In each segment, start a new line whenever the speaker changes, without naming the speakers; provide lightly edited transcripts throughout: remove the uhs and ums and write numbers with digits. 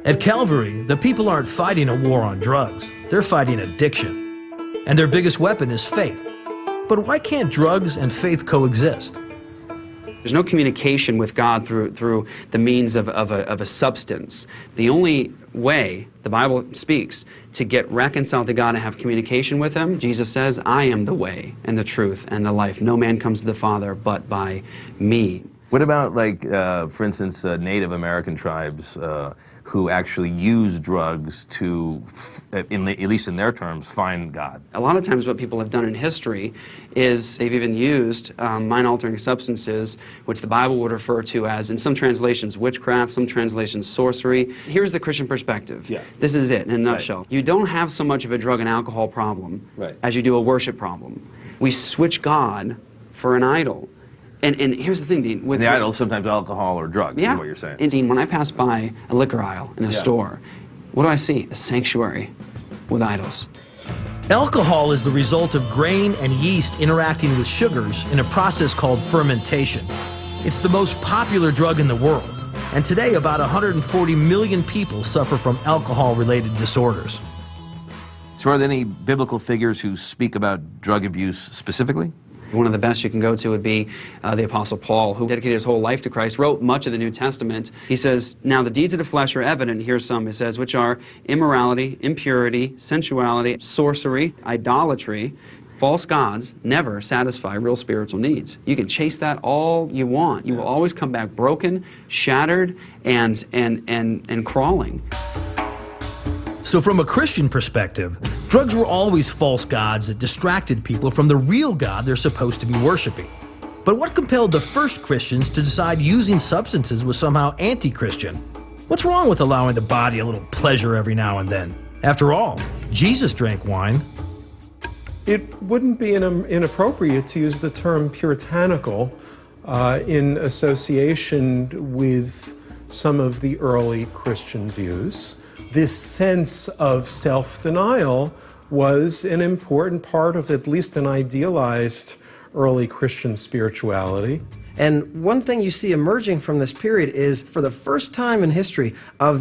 At Calvary, the people aren't fighting a war on drugs. They're fighting addiction. And their biggest weapon is faith. But why can't drugs and faith coexist?
There's no communication with God through the means of a substance. The only way the Bible speaks to get reconciled to God and have communication with Him, Jesus says, I am the way and the truth and the life. No man comes to the Father but by me.
What about, like, for instance, Native American tribes who actually use drugs to, at least in their terms, find God?
A lot of times what people have done in history is they've even used mind-altering substances, which the Bible would refer to as, in some translations, witchcraft, some translations, sorcery. Here's the Christian perspective.
Yeah.
This is it in a nutshell. Right. You don't have so much of a drug and alcohol problem as you do a worship problem. We switch God for an idol. And here's the thing, Dean. With
the idol, sometimes alcohol or drugs, is what you're saying.
And Dean, when I pass by a liquor aisle in a store, what do I see? A sanctuary with idols.
Alcohol is the result of grain and yeast interacting with sugars in a process called fermentation. It's the most popular drug in the world. And today, about 140 million people suffer from alcohol-related disorders.
So are there any biblical figures who speak about drug abuse specifically?
One of the best you can go to would be the Apostle Paul, who dedicated his whole life to Christ, wrote much of the New Testament. He says, now the deeds of the flesh are evident, here's some, he says, which are immorality, impurity, sensuality, sorcery, idolatry. False gods never satisfy real spiritual needs. You can chase that all you want. You will always come back broken, shattered, and crawling.
So from a Christian perspective, drugs were always false gods that distracted people from the real God they're supposed to be worshiping. But what compelled the first Christians to decide using substances was somehow anti-Christian? What's wrong with allowing the body a little pleasure every now and then? After all, Jesus drank wine.
It wouldn't be inappropriate to use the term puritanical in association with some of the early Christian views. This sense of self-denial was an important part of at least an idealized early Christian spirituality.
And one thing you see emerging from this period is, for the first time in history, a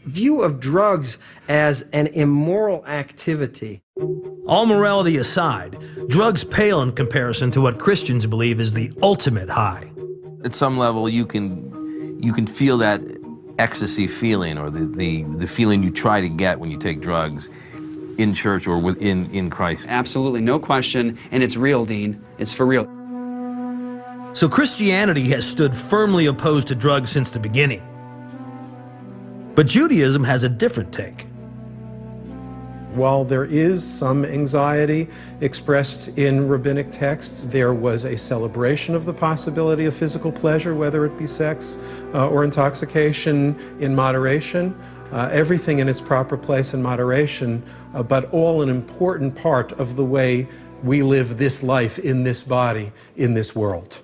view of drugs as an immoral activity.
All morality aside, drugs pale in comparison to what Christians believe is the ultimate high.
At some level, you can feel that ecstasy feeling, or the feeling you try to get when you take drugs in church or in Christ.
Absolutely, no question, and it's real, Dean. It's for real.
So Christianity has stood firmly opposed to drugs since the beginning. But Judaism has a different take.
While there is some anxiety expressed in rabbinic texts, there was a celebration of the possibility of physical pleasure, whether it be sex or intoxication, in moderation. Everything in its proper place in moderation, but all an important part of the way we live this life in this body, in this world.